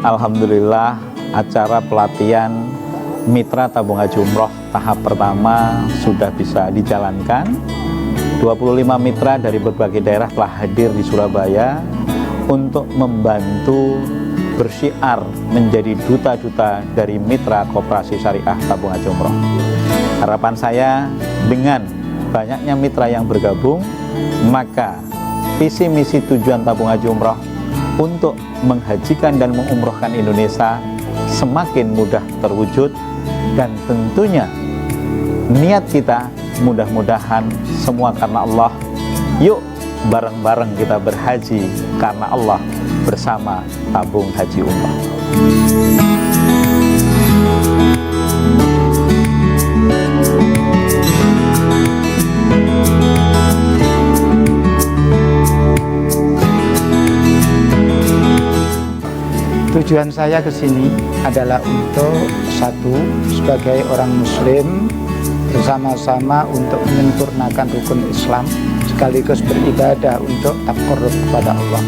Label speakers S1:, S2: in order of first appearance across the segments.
S1: Alhamdulillah, acara pelatihan Mitra Tabung Haji Umroh tahap pertama sudah bisa dijalankan. 25 mitra dari berbagai daerah telah hadir di Surabaya untuk membantu bersyiar menjadi duta-duta dari Mitra Koperasi Syariah Tabung Haji Umroh. Harapan saya dengan banyaknya mitra yang bergabung, maka visi misi tujuan Tabung Haji Umroh untuk menghajikan dan mengumrohkan Indonesia semakin mudah terwujud, dan tentunya niat kita mudah-mudahan semua karena Allah. Yuk bareng-bareng kita berhaji karena Allah bersama Tabung Haji Umroh.
S2: Tujuan saya ke sini adalah untuk satu, sebagai orang Muslim bersama-sama untuk menyempurnakan rukun Islam sekaligus beribadah untuk taqarrub kepada Allah.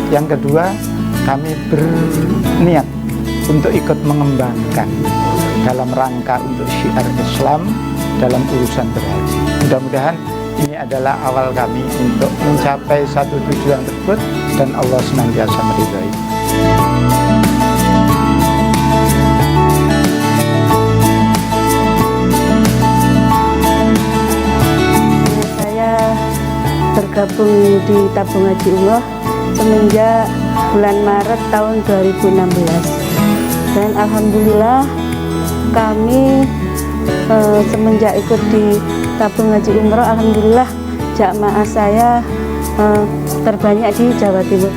S2: Yang kedua, kami berniat untuk ikut mengembangkan dalam rangka untuk syiar Islam dalam urusan berhaji. Mudah-mudahan ini adalah awal kami untuk mencapai satu tujuan tersebut dan Allah senantiasa meridhai.
S3: Bergabung di Tabung Haji Umroh semenjak bulan Maret tahun 2016, dan alhamdulillah kami semenjak ikut di Tabung Haji Umroh, alhamdulillah jamaah saya terbanyak di Jawa Timur.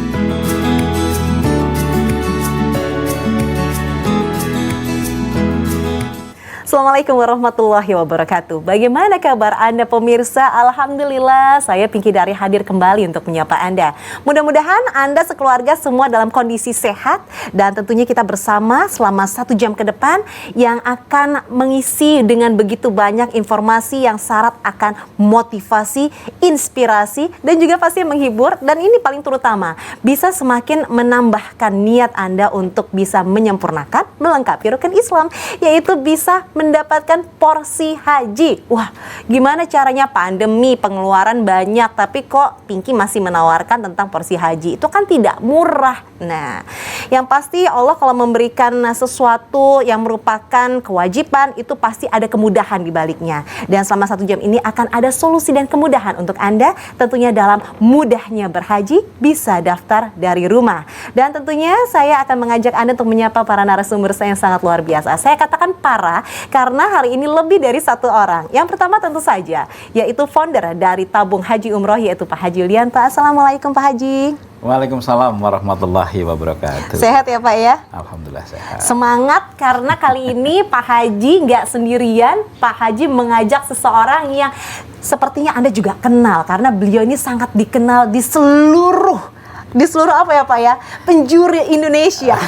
S4: Assalamualaikum warahmatullahi wabarakatuh. Bagaimana kabar Anda pemirsa? Alhamdulillah, saya Pinky Dari hadir kembali untuk menyapa Anda. Mudah-mudahan Anda sekeluarga semua dalam kondisi sehat, dan tentunya kita bersama selama 1 jam ke depan yang akan mengisi dengan begitu banyak informasi yang syarat akan motivasi, inspirasi, dan juga pasti menghibur. Dan ini paling terutama, bisa semakin menambahkan niat Anda untuk bisa menyempurnakan, melengkapi rukun Islam, yaitu bisa mendapatkan porsi haji. Wah, gimana caranya? Pandemi, pengeluaran banyak, tapi kok Pinky masih menawarkan tentang porsi haji? Itu kan tidak murah. Nah, yang pasti Allah kalau memberikan sesuatu yang merupakan kewajiban, itu pasti ada kemudahan di baliknya. Dan selama 1 jam ini akan ada solusi dan kemudahan untuk Anda, tentunya dalam mudahnya berhaji, bisa daftar dari rumah. Dan tentunya saya akan mengajak Anda untuk menyapa para narasumber saya yang sangat luar biasa. Saya katakan para, karena hari ini lebih dari 1 orang. Yang pertama tentu saja, yaitu founder dari Tabung Haji Umroh, yaitu Pak Haji Yulianto. Assalamualaikum Pak Haji.
S1: Waalaikumsalam warahmatullahi wabarakatuh.
S4: Sehat ya Pak ya?
S1: Alhamdulillah sehat.
S4: Semangat karena kali ini Pak Haji nggak sendirian. Pak Haji mengajak seseorang yang sepertinya Anda juga kenal, karena beliau ini sangat dikenal di seluruh apa ya Pak ya, penjuru Indonesia.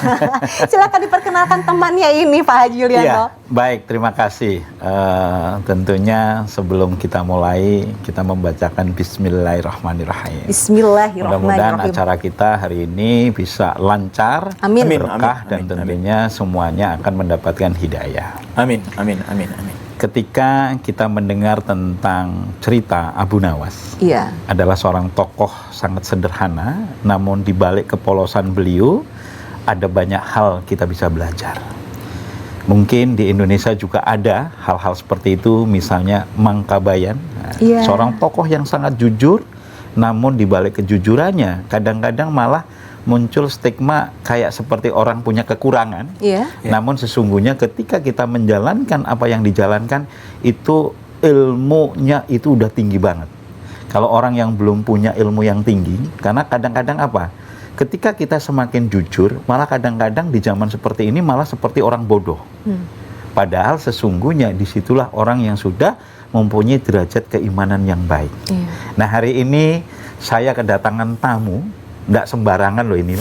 S4: Silakan diperkenalkan temannya ini Pak Haji Yulianto.
S1: Ya, baik, terima kasih. Tentunya sebelum kita mulai, kita membacakan Bismillahirrahmanirrahim.
S4: Bismillahirrahmanirrahim.
S1: Mudah-mudahan acara kita hari ini bisa lancar,
S4: amin,
S1: berkah,
S2: amin,
S1: dan
S2: amin,
S1: tentunya semuanya akan mendapatkan hidayah.
S2: Amin, amin, amin, amin.
S1: Ketika kita mendengar tentang cerita Abu Nawas,
S4: iya,
S1: adalah seorang tokoh sangat sederhana, namun di balik kepolosan beliau ada banyak hal kita bisa belajar. Mungkin di Indonesia juga ada hal-hal seperti itu, misalnya Mangkabayan, seorang tokoh yang sangat jujur, namun di balik kejujurannya kadang-kadang malah muncul stigma kayak seperti orang punya kekurangan. Namun sesungguhnya ketika kita menjalankan apa yang dijalankan, itu ilmunya itu udah tinggi banget. Kalau orang yang belum punya ilmu yang tinggi, karena kadang-kadang apa? Ketika kita semakin jujur, malah kadang-kadang di zaman seperti ini malah seperti orang bodoh. Padahal sesungguhnya disitulah orang yang sudah mempunyai derajat keimanan yang baik. Nah, hari ini saya kedatangan tamu, nggak sembarangan loh ini.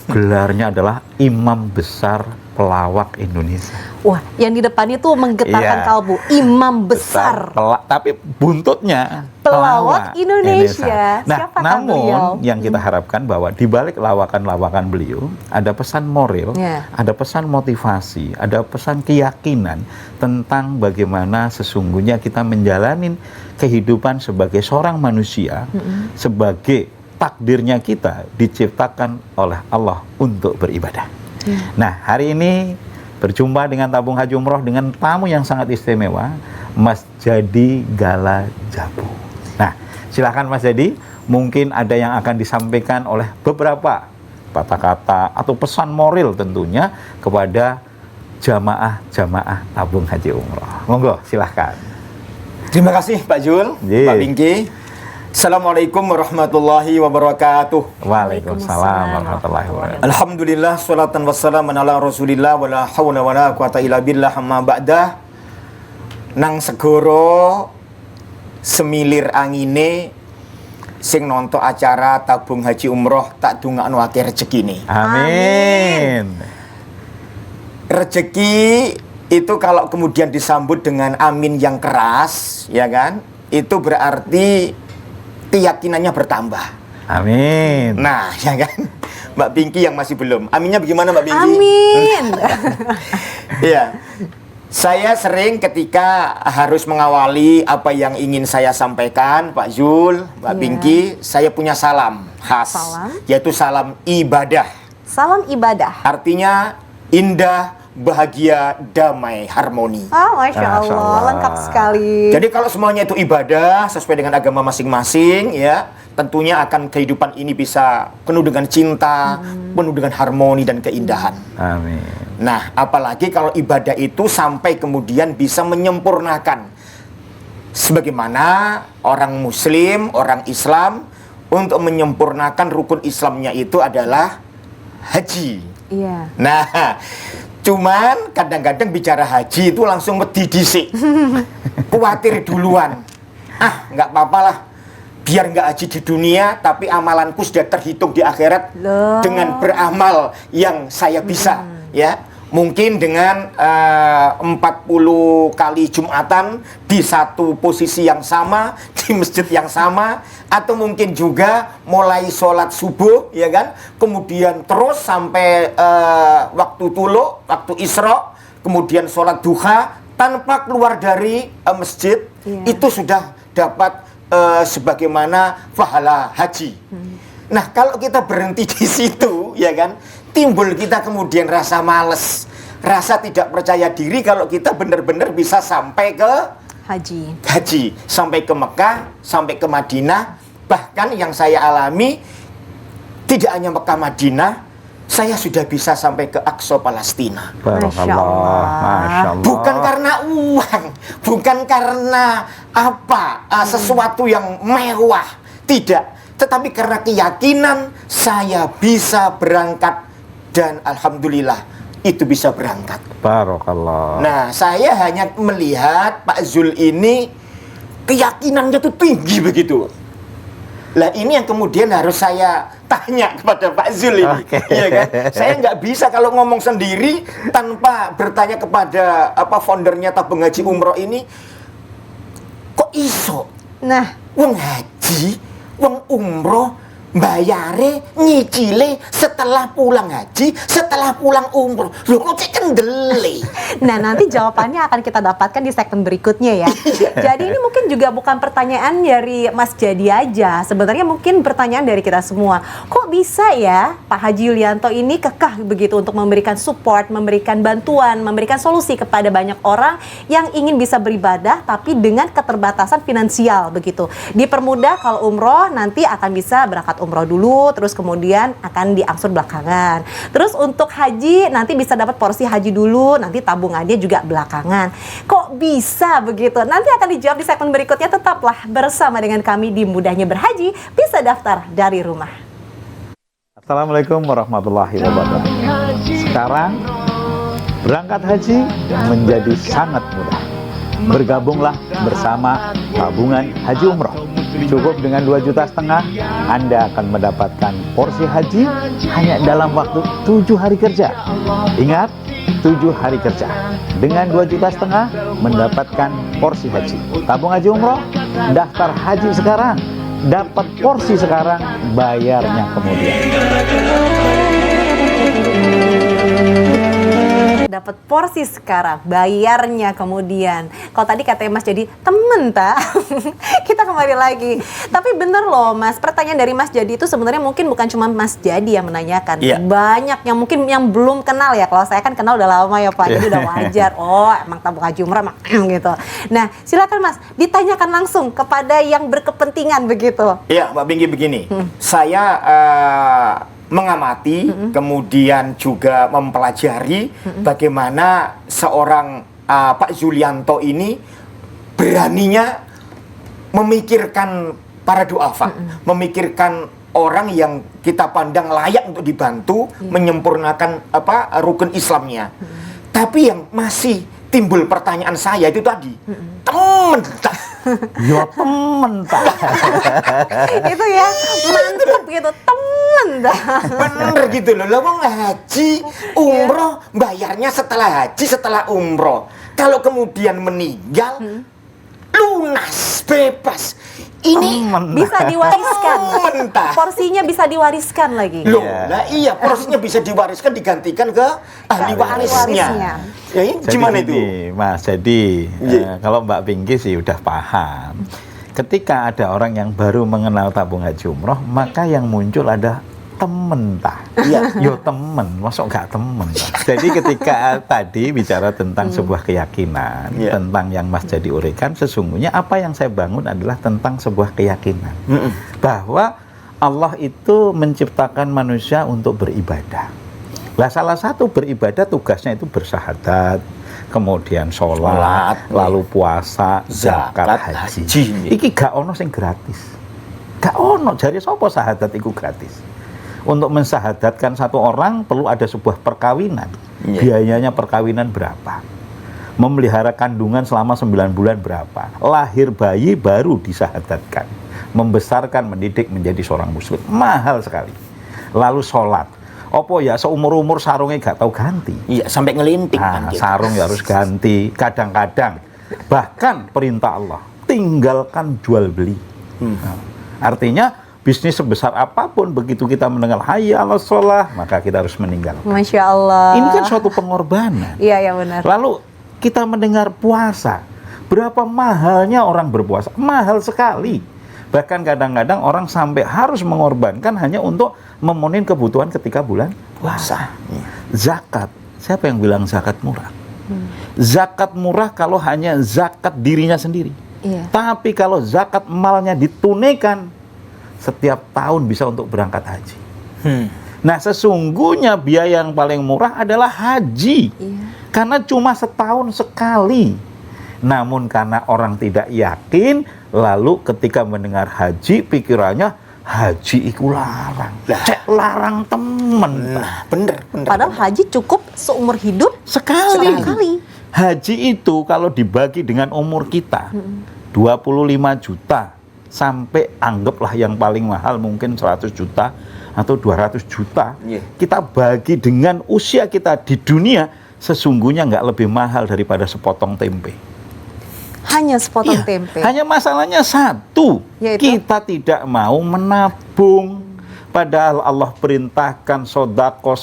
S1: Gelarnya adalah Imam Besar pelawak Indonesia.
S4: Wah, yang di depannya tuh menggetarkan
S1: Iya.
S4: kalbu, imam besar.
S1: Tapi buntutnya
S4: Pelawak Indonesia.
S1: Nah,
S4: Siapakah
S1: namun
S4: beliau?
S1: yang kita harapkan bahwa di balik lawakan-lawakan beliau ada pesan moral,
S4: Ya.
S1: ada pesan motivasi, ada pesan keyakinan tentang bagaimana sesungguhnya kita menjalani kehidupan sebagai seorang manusia, sebagai takdirnya kita diciptakan oleh Allah untuk beribadah. Nah, hari ini berjumpa dengan tabung haji umroh dengan tamu yang sangat istimewa, Mas Jadi Gala Jabu. Nah, silakan Mas Jadi, mungkin ada yang akan disampaikan oleh beberapa kata-kata atau pesan moral tentunya kepada jamaah-jamaah tabung haji umroh. Monggo, silahkan.
S5: Terima kasih Pak Jul,
S1: Ye.
S5: Pak Bingki. Assalamualaikum warahmatullahi wabarakatuh.
S1: Waalaikumsalam warahmatullahi wabarakatuh.
S5: Alhamdulillah, salatan wassalamu ala rasulillah, wala hawla wala quwata illa billah, amma ba'dah. Nang segoro semilir angine sing nonton acara tabung haji umroh tak dungakno akeh rezekine.
S1: Amin.
S5: Rezeki itu kalau kemudian disambut dengan amin yang keras, ya kan? Itu berarti keyakinannya bertambah.
S1: Amin.
S5: Nah, ya kan? Mbak Pinky yang masih belum. Aminnya bagaimana Mbak Pinky?
S4: Amin.
S5: Iya. Saya sering ketika harus mengawali apa yang ingin saya sampaikan, Pak Zul, Mbak
S4: Iya.
S5: Pinky, saya punya salam khas,
S4: Salam?
S5: yaitu salam ibadah.
S4: Salam ibadah.
S5: Artinya indah, bahagia, damai, harmoni.
S4: Oh, Masya
S1: Masya
S4: Allah,
S1: Allah.
S4: lengkap sekali.
S5: Jadi kalau semuanya itu ibadah sesuai dengan agama masing-masing, ya tentunya akan kehidupan ini bisa penuh dengan cinta, penuh dengan harmoni dan keindahan.
S1: Amin.
S5: Nah, apalagi kalau ibadah itu sampai kemudian bisa menyempurnakan sebagaimana orang Muslim, orang Islam untuk menyempurnakan rukun Islamnya itu adalah haji.
S4: Iya.
S5: Nah, cuman kadang-kadang bicara haji itu langsung wedi dhisik. Kuatir duluan. Ah, nggak apa-apa lah. Biar nggak haji di dunia, tapi amalanku sudah terhitung di akhirat
S4: Loh.
S5: dengan beramal yang saya bisa. Ya, mungkin dengan 40 kali Jumatan di satu posisi yang sama, di masjid yang sama, atau mungkin juga mulai sholat subuh, ya kan, kemudian terus sampai waktu tulu, waktu Isra, kemudian sholat duha tanpa keluar dari masjid,
S4: Iya.
S5: itu sudah dapat sebagaimana pahala haji. Nah, kalau kita berhenti di situ, ya kan, timbul kita kemudian rasa males, rasa tidak percaya diri kalau kita benar-benar bisa sampai ke haji, sampai ke Mekah, sampai ke Madinah. Bahkan yang saya alami tidak hanya Mekah Madinah, saya sudah bisa sampai ke Aqsa Palestina.
S1: Barakallah. Masya Allah.
S5: Bukan karena uang, bukan karena sesuatu yang mewah, tidak. Tetapi karena keyakinan saya bisa berangkat dan alhamdulillah itu bisa berangkat.
S1: Barakallah.
S5: Nah, saya hanya melihat Pak Zul ini keyakinannya tuh tinggi begitu. Lah ini yang kemudian harus saya tanya kepada Pak Zul ini,
S1: Oke.
S5: ya kan? Saya nggak bisa kalau ngomong sendiri tanpa bertanya kepada foundernya tabung haji umroh ini, kok iso?
S4: Nah,
S5: Wong haji, wong umroh, bayare nyicile setelah pulang haji, setelah pulang umroh. Loh kok cek kendele?
S4: nah nanti jawabannya akan kita dapatkan di segmen berikutnya ya. Jadi ini mungkin juga bukan pertanyaan dari Mas Jadi aja. Sebenarnya mungkin pertanyaan dari kita semua. Kok bisa ya Pak Haji Yulianto ini kekeh begitu untuk memberikan support, memberikan bantuan, memberikan solusi kepada banyak orang yang ingin bisa beribadah tapi dengan keterbatasan finansial begitu. Dipermudah kalau umroh nanti akan bisa berangkat umroh dulu, terus kemudian akan diangsur belakangan. Terus untuk haji nanti bisa dapat porsi haji dulu, nanti tabungannya juga belakangan. Kok bisa begitu? Nanti akan dijawab di segmen berikutnya. Tetaplah bersama dengan kami di Mudahnya Berhaji, bisa daftar dari rumah.
S1: Assalamualaikum warahmatullahi wabarakatuh. Sekarang berangkat haji menjadi sangat mudah. Bergabunglah bersama tabungan haji umroh. Cukup dengan 2,5 juta, Anda akan mendapatkan porsi haji hanya dalam waktu 7 hari kerja. Ingat, 7 hari kerja. Dengan 2,5 juta mendapatkan porsi haji. Tabung haji umroh, daftar haji sekarang, dapat porsi sekarang, bayarnya kemudian.
S4: Dapat porsi sekarang, bayarnya kemudian. Kalau tadi katanya Mas Jadi temen tak? Kita kembali lagi. Tapi bener loh Mas, pertanyaan dari Mas Jadi itu sebenarnya mungkin bukan cuma Mas Jadi yang menanyakan.
S5: Iya.
S4: Banyak yang mungkin yang belum kenal ya. Kalau saya kan kenal udah lama ya Pak, jadi udah wajar. Oh emang tabung haji umrah emang gitu. Nah silakan Mas, ditanyakan langsung kepada yang berkepentingan begitu.
S5: Iya, Mbak Bingki begini. Saya mengamati, kemudian juga mempelajari bagaimana seorang Pak Zulianto ini beraninya memikirkan para duafa, memikirkan orang yang kita pandang layak untuk dibantu menyempurnakan rukun Islamnya. Tapi yang masih timbul pertanyaan saya itu tadi, temen tak?
S1: Ya temen tak.
S4: Itu ya, mantep gitu, temen dah.
S5: Bener gitu loh, wong haji, umroh, bayarnya setelah haji, setelah umroh. Kalau kemudian meninggal, lunas, bebas. Ini
S4: Bisa diwariskan.
S5: mentah.
S4: Porsinya bisa diwariskan lagi.
S5: Loh, nah iya, porsinya bisa diwariskan, digantikan ke ahli warisnya. Ya, ini
S1: Jadi
S5: gimana
S1: gini,
S5: itu?
S1: Mas, jadi
S5: Iya.
S1: kalau Mbak Pinky sih udah paham. Ketika ada orang yang baru mengenal tabung haji umroh, maka yang muncul ada temen tah.
S5: Iya.
S1: Yo temen, masuk gak temen tah. Jadi ketika tadi bicara tentang sebuah keyakinan,
S5: Iya.
S1: tentang yang Mas Jadi uraikan, sesungguhnya apa yang saya bangun adalah tentang sebuah keyakinan. Bahwa Allah itu menciptakan manusia untuk beribadah. Lah salah satu beribadah tugasnya itu bersyahadat, kemudian sholat, lalu puasa, zakat, haji. Iki gak ono sing gratis. Gak ono, jare sapa syahadat iku gratis. Untuk mensyahadatkan satu orang perlu ada sebuah perkawinan. Biayanya perkawinan berapa? Memelihara kandungan selama 9 bulan berapa? Lahir bayi baru disyahadatkan. Membesarkan, mendidik menjadi seorang muslim. Mahal sekali. Lalu sholat. Opo ya seumur-umur sarungnya gak tahu ganti.
S5: Iya, sampai ngelinting
S1: Nah,
S5: kan gitu.
S1: sarung ya harus ganti. Kadang-kadang bahkan perintah Allah tinggalkan jual beli. Nah, artinya bisnis sebesar apapun begitu kita mendengar hayya 'alas shalah, maka kita harus meninggalkan.
S4: Masya Allah.
S1: Ini kan suatu pengorbanan.
S4: Iya, ya benar.
S1: Lalu kita mendengar puasa. Berapa mahalnya orang berpuasa? Mahal sekali. Bahkan kadang-kadang orang sampai harus mengorbankan hanya untuk memenuhi kebutuhan ketika bulan puasa. Zakat. Siapa yang bilang zakat murah? Zakat murah kalau hanya zakat dirinya sendiri.
S4: Iya.
S1: Tapi kalau zakat malnya ditunaikan, setiap tahun bisa untuk berangkat haji. Nah, sesungguhnya biaya yang paling murah adalah haji. Karena cuma setahun sekali. Namun karena orang tidak yakin, lalu ketika mendengar haji, pikirannya haji iku larang. Cek larang temen.
S5: Nah, bener.
S4: Padahal haji cukup seumur hidup
S1: Sekali. Haji itu kalau dibagi dengan umur kita, 25 juta. Sampai anggaplah yang paling mahal mungkin 100 juta atau 200 juta. Kita bagi dengan usia kita di dunia, sesungguhnya nggak lebih mahal daripada sepotong tempe.
S4: hanya sepotong
S1: Iya,
S4: tempe.
S1: hanya masalahnya satu,
S4: Yaitu?
S1: kita tidak mau menabung. Padahal Allah perintahkan sodako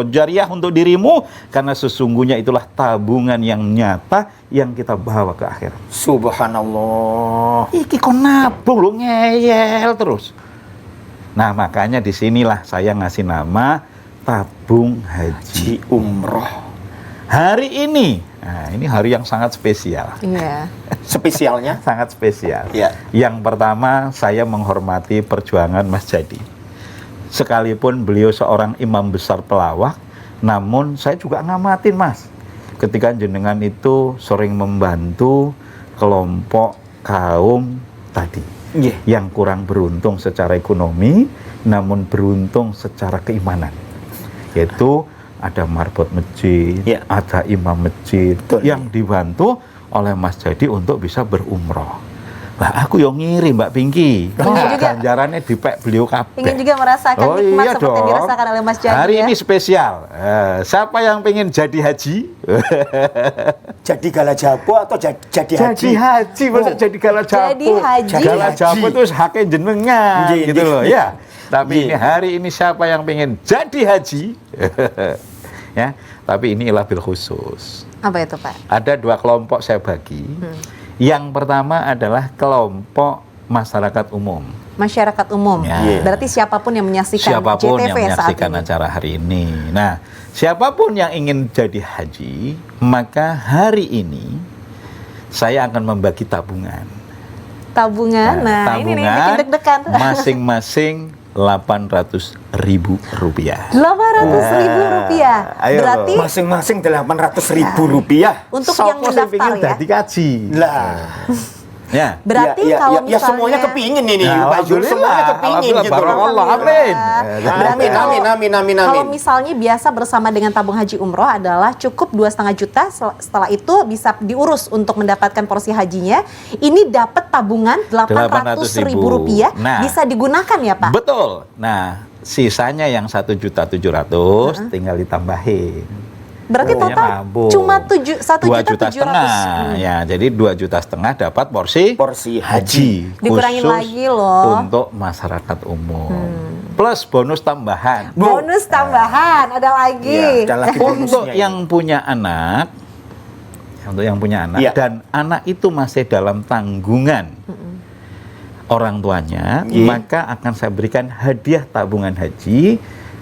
S1: jariah untuk dirimu, karena sesungguhnya itulah tabungan yang nyata yang kita bawa ke akhirat.
S5: Subhanallah.
S1: Iki kok nabung lu ngeyel terus. Nah, makanya disinilah saya ngasih nama tabung haji
S5: Umroh.
S1: hari ini. Nah, ini hari yang sangat spesial.
S4: Iya.
S5: Spesialnya?
S1: Sangat spesial.
S5: Iya.
S1: Yang pertama, saya menghormati perjuangan Mas Jadi. Sekalipun beliau seorang imam besar pelawak, namun saya juga ngamatin Mas. Ketika jenengan itu sering membantu kelompok kaum tadi. Yang kurang beruntung secara ekonomi, namun beruntung secara keimanan. Yaitu ada marbot masjid, ada imam masjid yang dibantu oleh Mas Jadi untuk bisa berumroh. Lah aku yang ngiri Mbak Pinky.
S4: Ingin juga.
S1: Ganjarannya dipek beliau kabeh.
S4: Ingin juga merasakan
S1: Oh
S4: nikmat
S1: iya
S4: seperti yang
S1: dong.
S4: dirasakan oleh Mas Jadi
S1: Hari
S4: ya.
S1: ini spesial. Siapa yang pengen jadi haji?
S5: Jadi gala jabo atau jadi haji?
S1: Jadi haji, masa
S5: Oh.
S1: jadi gala japo?
S4: Jadi haji.
S1: Gala
S5: Haji.
S1: japo itu hake jenengan,
S5: Nggih,
S1: gitu
S5: nggih.
S1: loh ya. Tapi
S5: Nggih.
S1: ini hari ini siapa yang pengen jadi haji? Ya, tapi ini adalah bil khusus.
S4: Apa itu Pak?
S1: Ada 2 kelompok saya bagi. Yang pertama adalah kelompok masyarakat umum.
S4: Masyarakat umum.
S1: Ya.
S4: Berarti siapapun yang menyaksikan
S1: Siapapun
S4: JTV
S1: yang
S4: saat
S1: menyaksikan
S4: ini.
S1: acara hari ini. Nah, siapapun yang ingin jadi haji, maka hari ini saya akan membagi tabungan.
S4: Tabungan. Nah, ini nih bikin deg-degan.
S1: masing-masing 800.000 rupiah.
S4: 800.000 rupiah.
S1: Ayo,
S4: Berarti
S5: Masing-masing 800.000 rupiah.
S4: untuk
S1: Sopo
S4: yang
S1: sing
S4: mendaftar
S1: pengen
S4: ya.
S1: dadi kaji.
S5: Lah,
S1: Ya.
S4: Berarti
S5: ya,
S4: kalau
S5: ya,
S4: misalnya
S5: semuanya kepingin ini,
S1: Nah,
S5: Pak Zul, semuanya kepingin gitu.
S1: Barakallah, amin.
S5: Amin, amin, amin, amin,
S4: Kalau
S5: amin.
S4: misalnya biasa bersama dengan tabung haji umroh adalah cukup 2,5 juta, setelah itu bisa diurus untuk mendapatkan porsi hajinya. Ini dapat tabungan 800.000 rupiah,
S1: Nah.
S4: bisa digunakan ya Pak?
S1: Betul. Nah, sisanya yang 1.700.000 tinggal ditambahin.
S4: Berarti
S1: Pokoknya
S4: total
S1: nabung.
S4: cuma 1.700.000.
S1: 2,5 juta. Ya, jadi 2,5 juta dapat porsi
S5: Porsi
S1: haji.
S4: Dikurangin
S1: khusus
S4: lagi loh.
S1: untuk masyarakat umum. Plus bonus tambahan.
S4: Bonus tambahan ada lagi.
S5: Iya, ada lagi
S1: Untuk
S5: bonusnya
S1: yang punya anak,
S5: Iya.
S1: dan anak itu masih dalam tanggungan orang tuanya,
S5: Iya.
S1: maka akan saya berikan hadiah tabungan haji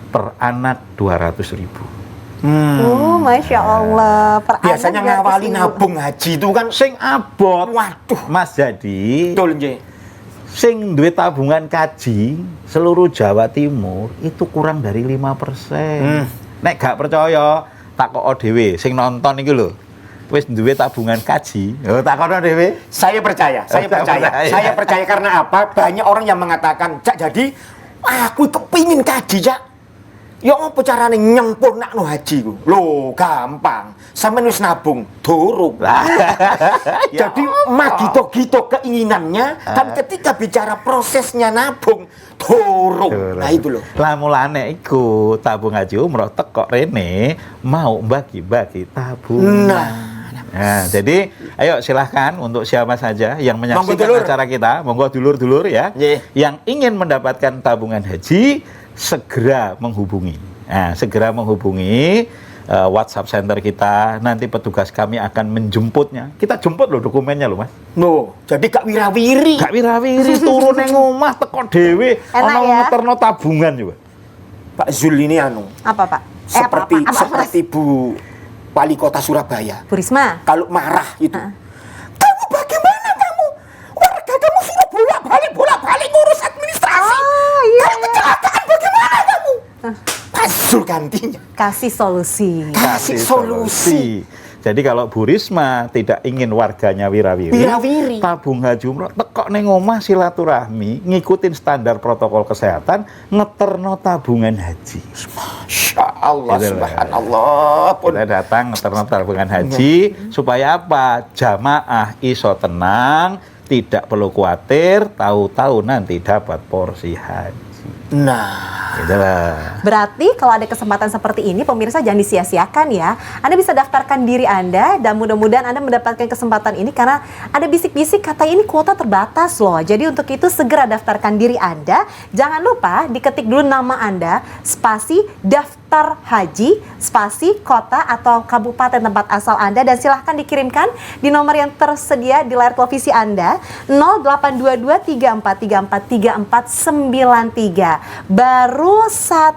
S1: per anak 200.000.
S4: Oh, Masya Allah. Per
S5: Biasanya
S4: anak
S5: ngawali
S4: 200.000.
S5: nabung haji itu kan
S1: Sing abot,
S5: waduh,
S1: Mas Jadi,
S5: betul nggih.
S1: sing duwe tabungan kaji seluruh Jawa Timur itu kurang dari 5%. Nek gak percaya, takono dhewe sing nonton iki lho. Wis duwe tabungan kaji, takono dhewe.
S5: Saya percaya, saya
S1: Tak
S5: percaya.
S1: percaya.
S5: Saya percaya karena apa? Banyak orang yang mengatakan, "Cak, jadi aku kepingin kaji, Cak." Ya apa carane nyempurnakno haji ku? Lho, gampang. Sampeyan wis nabung, durung. Jadi magito-gito keinginannya kan ketika bicara prosesnya nabung, durung. Nah itu loh.
S1: Lah mulane iku tabung haji umroh teko rene mau bagi-bagi tabungan. Nah, jadi ayo silahkan untuk siapa saja yang menyaksikan
S5: Monggo dulur.
S1: acara kita, monggo dulur-dulur ya,
S5: Nggih.
S1: yang ingin mendapatkan tabungan haji segera menghubungi. Nah, segera menghubungi WhatsApp center kita. Nanti petugas kami akan menjemputnya. Kita jemput loh dokumennya loh Mas.
S5: No, jadi gak wirawiri.
S1: Gak wirawiri turun nang omah teko dhewe
S4: Enak
S1: ana
S4: ya?
S1: ngeterno tabungan coba.
S5: Pak Zul ini anu,
S4: Apa Pak? Apa,
S5: seperti Bu Wali Kota Surabaya.
S4: Bu Risma.
S5: Kalau marah itu, kamu bagaimana kamu? Warga kamu suruh bolak-balik ngurus administrasi.
S4: Oh, iya,
S5: Kalau kecelakaan bagaimana kamu? Pak Zul gantinya.
S4: Kasih solusi.
S5: Kasih solusi.
S1: Jadi kalau Bu Risma tidak ingin warganya wirawiri,
S5: Wirawiri.
S1: tabung haji umroh tekok neng omah silaturahmi, ngikutin standar protokol kesehatan, ngeterno tabungan haji.
S5: Masya Allah,
S1: Gitu loh.
S5: subhanallah. Pun.
S1: Kita datang ngeterno tabungan haji supaya apa? Jamaah iso tenang, tidak perlu khawatir, tahu-tahu nanti dapat porsi haji.
S5: Nah,
S1: Gitu lah.
S4: Berarti kalau ada kesempatan seperti ini, pemirsa jangan disia-siakan ya. Anda bisa daftarkan diri Anda dan mudah-mudahan Anda mendapatkan kesempatan ini karena ada bisik-bisik kata ini kuota terbatas loh. Jadi untuk itu segera daftarkan diri Anda. Jangan lupa diketik dulu nama Anda, spasi daftar haji, spasi kota atau kabupaten tempat asal Anda dan silahkan dikirimkan di nomor yang tersedia di layar televisi Anda 082234343493. Baru satu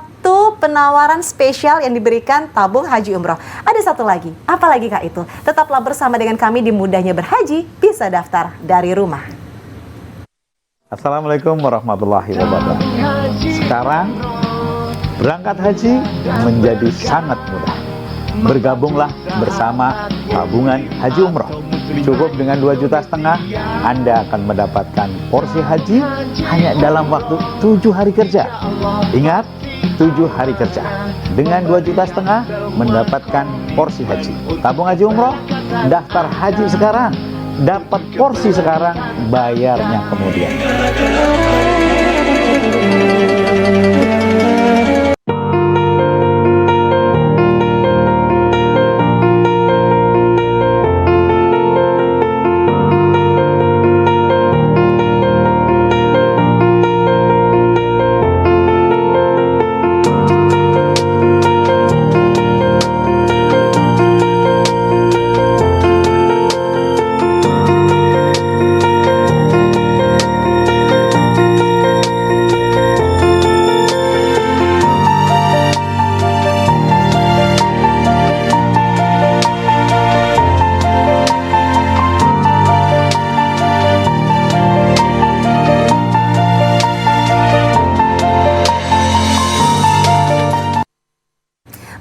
S4: penawaran spesial yang diberikan tabung haji umroh. Ada satu lagi, apa lagi Kak itu? Tetaplah bersama dengan kami di Mudahnya Berhaji, bisa daftar dari rumah.
S1: Assalamualaikum warahmatullahi wabarakatuh. Sekarang berangkat haji menjadi sangat mudah. Bergabunglah bersama tabungan haji umroh. Cukup dengan 2,5 juta, Anda akan mendapatkan porsi haji hanya dalam waktu 7 hari kerja. Ingat, 7 hari kerja. Dengan 2,5 juta mendapatkan porsi haji. Tabung haji umroh, daftar haji sekarang. dapat porsi sekarang, bayarnya kemudian.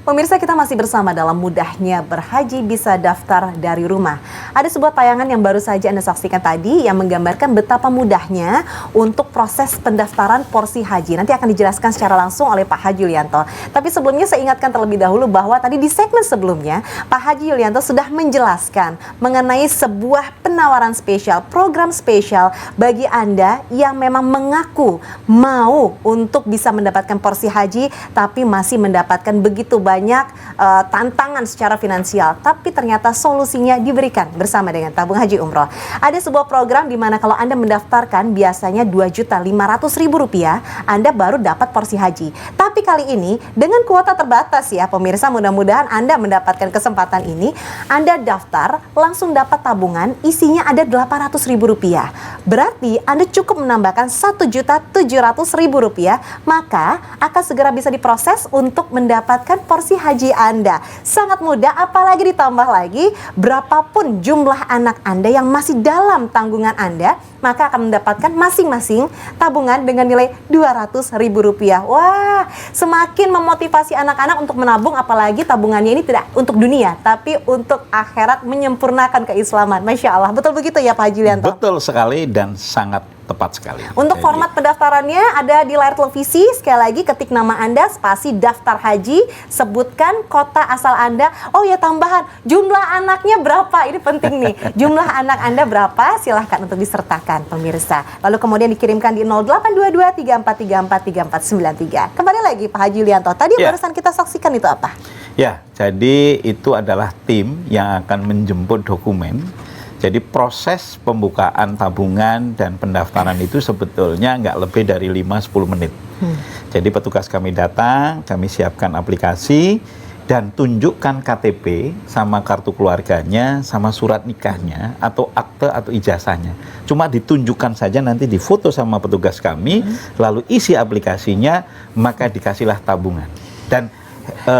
S4: Pemirsa, kita masih bersama dalam Mudahnya Berhaji Bisa Daftar dari Rumah. Ada sebuah tayangan yang baru saja Anda saksikan tadi yang menggambarkan betapa mudahnya untuk proses pendaftaran porsi haji. Nanti akan dijelaskan secara langsung oleh Pak Haji Yulianto. Tapi sebelumnya saya ingatkan terlebih dahulu bahwa tadi di segmen sebelumnya Pak Haji Yulianto sudah menjelaskan mengenai sebuah penawaran spesial, program spesial bagi Anda yang memang mengaku mau untuk bisa mendapatkan porsi haji tapi masih mendapatkan begitu banyak tantangan secara finansial, tapi ternyata solusinya diberikan bersama dengan tabung haji umroh. Ada sebuah program di mana kalau Anda mendaftarkan biasanya Rp2.500.000 Anda baru dapat porsi haji. Tapi kali ini dengan kuota terbatas ya pemirsa, mudah-mudahan Anda mendapatkan kesempatan ini. Anda daftar langsung dapat tabungan isinya ada Rp800.000. Berarti Anda cukup menambahkan Rp1.700.000, maka akan segera bisa diproses untuk mendapatkan porsi haji Anda. Sangat mudah, apalagi ditambah lagi berapapun jumlah anak Anda yang masih dalam tanggungan Anda, maka akan mendapatkan masing-masing tabungan dengan nilai Rp200.000. Wah, semakin memotivasi anak-anak untuk menabung, apalagi tabungannya ini tidak untuk dunia, tapi untuk akhirat, menyempurnakan keislaman. Masya Allah, betul begitu ya Pak Haji Yulianto?
S1: Betul sekali dan sangat tepat sekali.
S4: Untuk format pendaftarannya ada di layar televisi. Sekali lagi ketik nama Anda, spasi daftar haji, sebutkan kota asal Anda. Oh ya, tambahan jumlah anaknya berapa, ini penting nih. Jumlah anak Anda berapa, silahkan untuk disertakan pemirsa. Lalu kemudian dikirimkan di 082234343493. Kembali lagi Pak Haji Yulianto, tadi barusan kita saksikan itu apa?
S1: Ya, jadi itu adalah tim yang akan menjemput dokumen. Jadi proses pembukaan tabungan dan pendaftaran itu sebetulnya nggak lebih dari 5-10 menit. Jadi petugas kami datang, kami siapkan aplikasi, dan tunjukkan KTP sama kartu keluarganya, sama surat nikahnya, atau akte atau ijazahnya. Cuma ditunjukkan saja, nanti difoto sama petugas kami, lalu isi aplikasinya, maka dikasihlah tabungan. Dan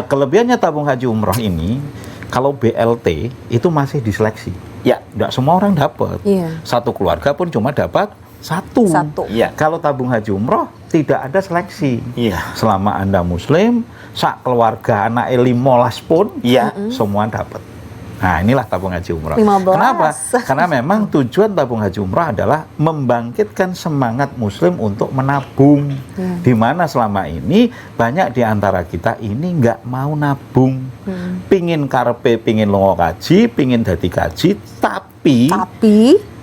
S1: kelebihannya tabung haji umroh ini, kalau BLT itu masih diseleksi. Ya, tidak semua orang dapat. Iya. Satu keluarga pun cuma dapat satu. Iya. Kalau tabung haji umroh tidak ada seleksi. Iya. Selama Anda Muslim, sak keluarga anak 15 pun, semua dapat. Nah, inilah tabung haji umroh.
S4: 15.
S1: Kenapa? Karena memang tujuan tabung haji umroh adalah membangkitkan semangat Muslim untuk menabung. Di mana selama ini banyak di antara kita ini nggak mau nabung. Pingin karepe, pingin longo kaji, pingin dadi kaji, tapi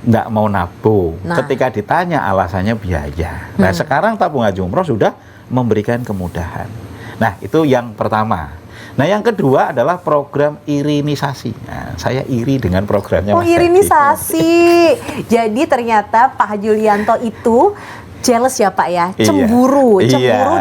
S1: nggak mau nabung. Ketika ditanya alasannya biaya. Nah, sekarang tabung haji umroh sudah memberikan kemudahan. Nah, itu yang pertama. Nah, yang kedua adalah program irinisasi. Nah, saya iri dengan programnya Mas
S4: irinisasi. Jadi ternyata Pak Haji Yulianto itu jealous ya Pak ya, cemburu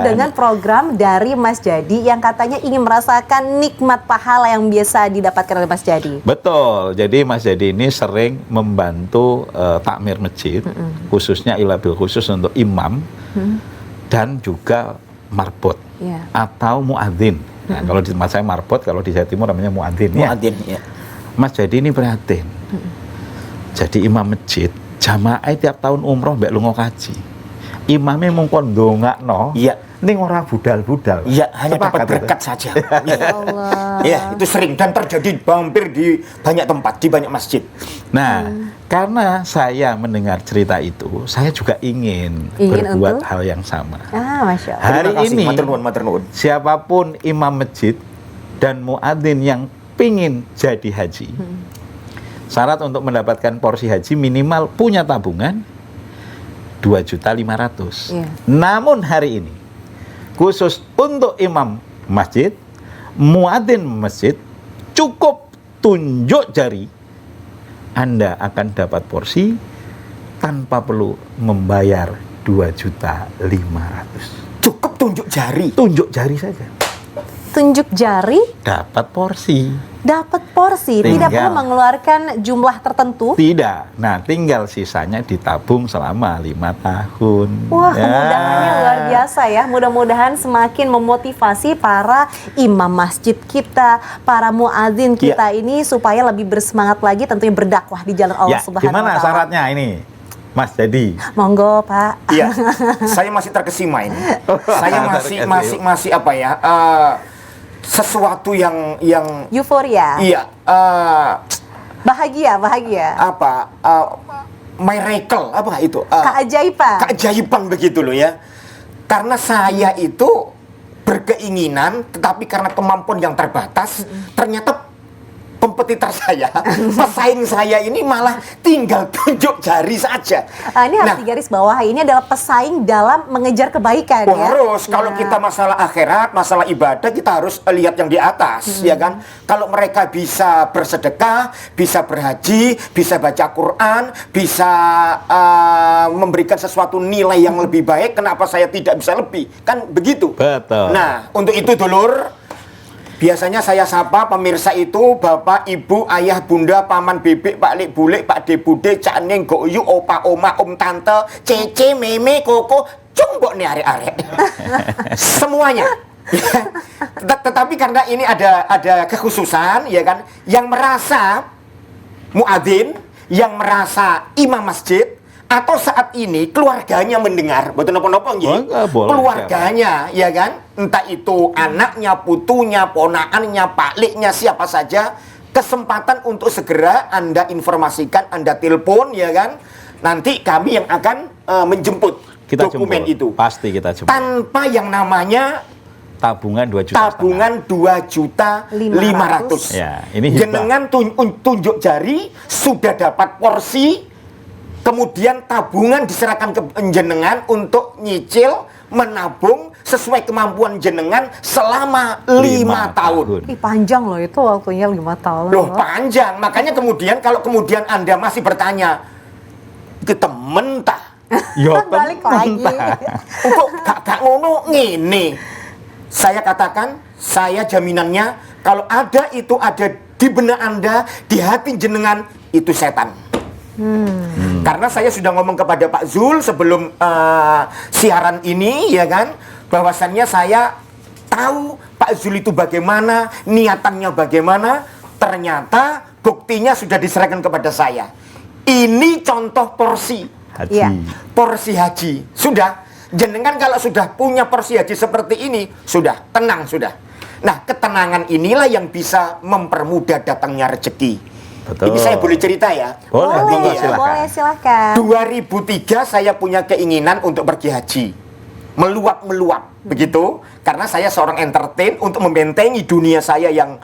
S4: dengan program dari Mas Jadi yang katanya ingin merasakan nikmat pahala yang biasa didapatkan oleh Mas Jadi.
S1: Betul, jadi Mas Jadi ini sering membantu takmir masjid, khususnya ilabil khusus untuk imam dan juga marbot atau muadzin. Nah, kalau di tempat saya marbot, kalau di Jawa Timur namanya muadzin. Mas Jadi ini prihatin. Jadi imam masjid, jamaah tiap tahun umroh mbak lunga kaji. Imamnya mungkon ndongakno. Ini orang budal-budal.
S5: Hanya dapat berkat saja. Itu sering dan terjadi hampir di banyak tempat, di banyak masjid.
S1: Nah, karena saya mendengar cerita itu, saya juga ingin berbuat hal yang sama.
S4: Masya Allah.
S1: Hari ini, siapapun imam masjid dan muadzin yang pingin jadi haji, Syarat untuk mendapatkan porsi haji minimal punya tabungan 2.500.000.
S4: Iya.
S1: Namun hari ini khusus untuk imam masjid, muadzin masjid, cukup tunjuk jari Anda akan dapat porsi tanpa perlu membayar 2.500.000.
S5: Cukup tunjuk jari.
S1: Tunjuk jari saja
S4: Tunjuk jari
S1: dapat porsi.
S4: dapat porsi, tidak perlu
S1: Tinggal.
S4: mengeluarkan jumlah tertentu.
S1: Tidak. Nah, tinggal sisanya ditabung selama 5 tahun.
S4: Wah,
S1: Ya.
S4: kemudahannya luar biasa ya. Mudah-mudahan semakin memotivasi para imam masjid kita, para muadzin kita ini supaya lebih bersemangat lagi tentunya berdakwah di jalan Allah
S1: Ya,
S4: Subhanahu
S1: gimana
S4: wa taala.
S1: syaratnya ini? Mas jadi.
S4: Monggo, Pak.
S5: Iya, saya masih terkesima ini. Saya masih apa ya? Sesuatu yang
S4: Euforia.
S5: iya
S4: Bahagia.
S5: apa miracle apa itu? Keajaiban begitu loh ya. Karena saya itu berkeinginan, tetapi karena kemampuan yang terbatas, ternyata kompetitor saya, pesaing saya ini malah tinggal tunjuk jari saja.
S4: Ini harus digaris bawahi. Ini adalah pesaing dalam mengejar kebaikan
S5: Oh,
S4: ya.
S5: harus. Kalau kita masalah akhirat, masalah ibadah, kita harus lihat yang di atas, ya kan? Kalau mereka bisa bersedekah, bisa berhaji, bisa baca Quran, bisa memberikan sesuatu nilai yang lebih baik, kenapa saya tidak bisa lebih? Kan begitu.
S1: Betul.
S5: Nah, untuk itu dulur, biasanya saya sapa pemirsa itu bapak, ibu, ayah, bunda, paman, bebek, pak lek, bulek, pak de, bude, cak neng, goyu, opa, oma, om, tante, cece, meme, koko, cumbok nih arek-arek. Semuanya. Tetapi karena ini ada kekhususan, ya kan, yang merasa muadzin, yang merasa imam masjid, atau saat ini keluarganya mendengar, betul nopo-nopo nggih?
S1: Boleh,
S5: Keluarganya, ya kan? Entah itu anaknya, putunya, ponakannya, pakliknya, siapa saja, kesempatan untuk segera Anda informasikan, Anda telepon, ya kan? Nanti kami yang akan menjemput
S1: Kita
S5: dokumen
S1: jemput.
S5: itu.
S1: Pasti kita jemput.
S5: Tanpa yang namanya
S1: Tabungan 2,5 juta.
S5: tabungan 2.500.000.
S1: Ya, ini hibah.
S5: Jenengan tunjuk jari sudah dapat porsi. Kemudian tabungan diserahkan ke jenengan untuk nyicil, menabung sesuai kemampuan jenengan selama 5 tahun.
S4: Ih, panjang loh itu waktunya 5 tahun.
S5: Loh, panjang. Makanya kemudian kalau kemudian Anda masih bertanya, ke temen tak?
S1: Yo,
S4: Balik lagi.
S5: Kok gak ngono ngene? Saya katakan, saya jaminannya kalau ada itu ada di benak Anda, di hati jenengan, itu setan. Karena saya sudah ngomong kepada Pak Zul sebelum siaran ini, ya kan, bahwasannya saya tahu Pak Zul itu bagaimana, niatannya bagaimana, ternyata buktinya sudah diserahkan kepada saya. Ini contoh porsi
S1: Haji.
S4: Iya.
S5: porsi haji. Sudah, jenengan kalau sudah punya porsi haji seperti ini, sudah, tenang sudah. Nah, ketenangan inilah yang bisa mempermudah datangnya rezeki.
S1: Betul.
S5: Ini saya boleh cerita ya?
S1: Boleh,
S4: Boleh,
S1: silakan.
S4: silahkan.
S5: 2003 saya punya keinginan untuk pergi haji. Meluap-meluap, begitu. Karena saya seorang entertain untuk membentengi dunia saya yang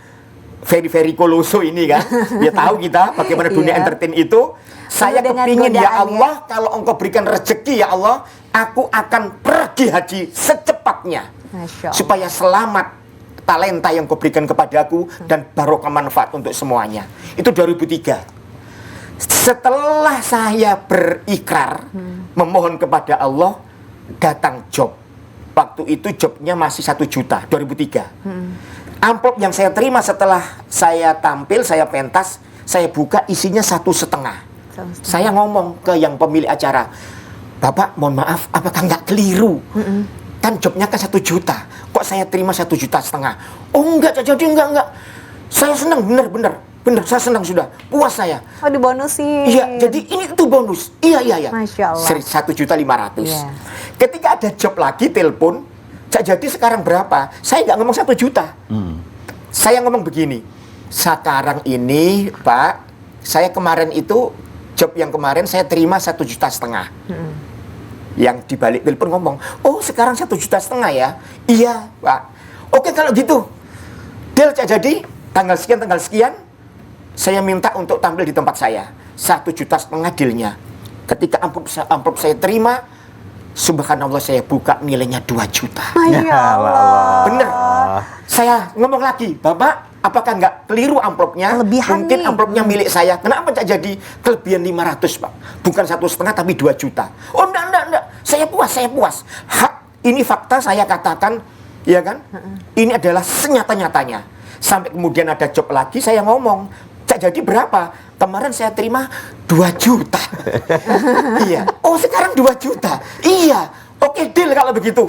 S5: very koloso ini kan. Ya tahu kita bagaimana dunia
S4: Iya.
S5: entertain itu. Saya
S4: dengan
S5: kepingin ya
S4: godaan,
S5: Allah, kalau engkau berikan rezeki ya Allah, aku akan pergi haji secepatnya.
S4: Masya Allah.
S5: Supaya selamat talenta yang kau berikan kepadaku dan barokah manfaat untuk semuanya. Itu 2003. Setelah saya berikrar memohon kepada Allah, datang job. Waktu itu jobnya masih 1 juta, 2003. Amplop yang saya terima setelah saya tampil, saya pentas, saya buka isinya 1,5. Saya ngomong ke yang pemilik acara, Bapak mohon maaf, apakah nggak keliru? Kan jobnya kan 1 juta, kok saya terima 1,5 juta? Oh enggak, jadi enggak. Saya senang, bener, saya senang sudah, puas saya.
S4: Oh, dibonusin.
S5: Iya, jadi ini itu bonus. Iya.
S4: Masya Allah.
S5: 1.500.000.
S4: Iya.
S5: Ketika ada job lagi, telepon, jadi sekarang berapa? Saya nggak ngomong 1 juta. Saya ngomong begini, sekarang ini Pak, saya kemarin itu, job yang kemarin saya terima 1,5 juta. Yang dibalik telepon ngomong, oh sekarang 1,5 juta ya? Iya Pak. Oke kalau gitu, deal jadi tanggal sekian, saya minta untuk tampil di tempat saya, 1,5 juta dealnya. Ketika amplop saya terima, subhanallah saya buka nilainya 2 juta.
S4: Ya Allah.
S5: Bener. Saya ngomong lagi, Bapak, apakah nggak keliru amplopnya?
S4: Kelebihan
S5: Mungkin
S4: nih.
S5: amplopnya milik saya. Kenapa nggak jadi kelebihan 500, Pak? Bukan 1,5 tapi 2 juta. Oh, enggak. Saya puas. Hak, ini fakta saya katakan, ya kan? Ini adalah senyata-nyatanya. Sampai kemudian ada job lagi, saya ngomong, Cak, jadi berapa? Kemarin saya terima 2 juta. Iya. Oh, sekarang 2 juta. Iya. Oke, deal kalau begitu.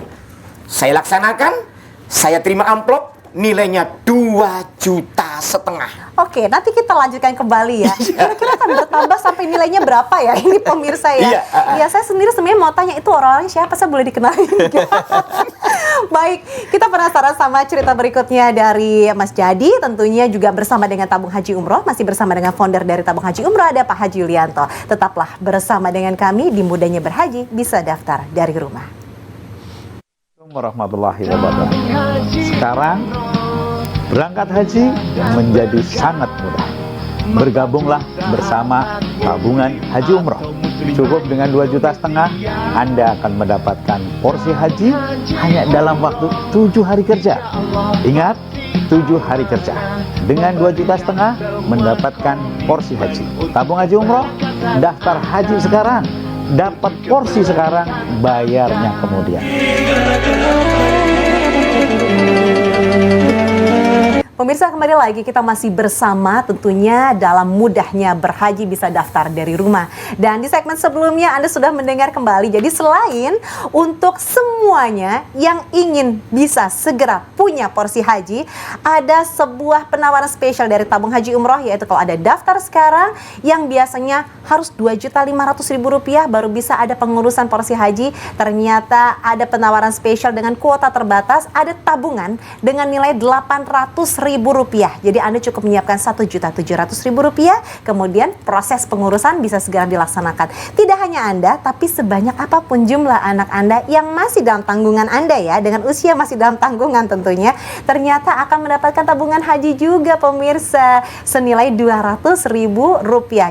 S5: Saya laksanakan, saya terima amplop, nilainya 2,5 juta.
S4: Oke, nanti kita lanjutkan kembali ya. Kira-kira akan bertambah sampai nilainya berapa ya? Ini pemirsa ya. Iya, saya sendiri sebenarnya mau tanya itu orang-orangnya siapa, saya boleh dikenalin? Baik, kita penasaran sama cerita berikutnya dari Mas Jadi, tentunya juga bersama dengan Tabung Haji Umroh, masih bersama dengan founder dari Tabung Haji Umroh, ada Pak Haji Yulianto. Tetaplah bersama dengan kami di Mudahnya Berhaji, bisa daftar dari rumah.
S1: Warahmatullahi wabarakatuh. Sekarang berangkat haji menjadi sangat mudah. Bergabunglah bersama Tabungan Haji Umroh. Cukup dengan 2,5 juta, Anda akan mendapatkan porsi haji hanya dalam waktu 7 hari kerja. Ingat, 7 hari kerja. Dengan 2,5 juta mendapatkan porsi haji. Tabung Haji Umroh, daftar haji sekarang. Dapat porsi sekarang, bayarnya kemudian.
S4: Pemirsa, kembali lagi kita masih bersama tentunya dalam Mudahnya Berhaji, bisa daftar dari rumah. Dan di segmen sebelumnya Anda sudah mendengar kembali. Jadi selain untuk semuanya yang ingin bisa segera punya porsi haji, ada sebuah penawaran spesial dari Tabung Haji Umroh, yaitu kalau ada daftar sekarang yang biasanya harus Rp2.500.000 baru bisa ada pengurusan porsi haji. Ternyata ada penawaran spesial dengan kuota terbatas, ada tabungan dengan nilai Rp800.000. Jadi Anda cukup menyiapkan Rp1.700.000, kemudian proses pengurusan bisa segera dilaksanakan. Tidak hanya Anda, tapi sebanyak apapun jumlah anak Anda yang masih dalam tanggungan Anda ya, dengan usia masih dalam tanggungan tentunya, ternyata akan mendapatkan tabungan haji juga pemirsa, senilai Rp200.000.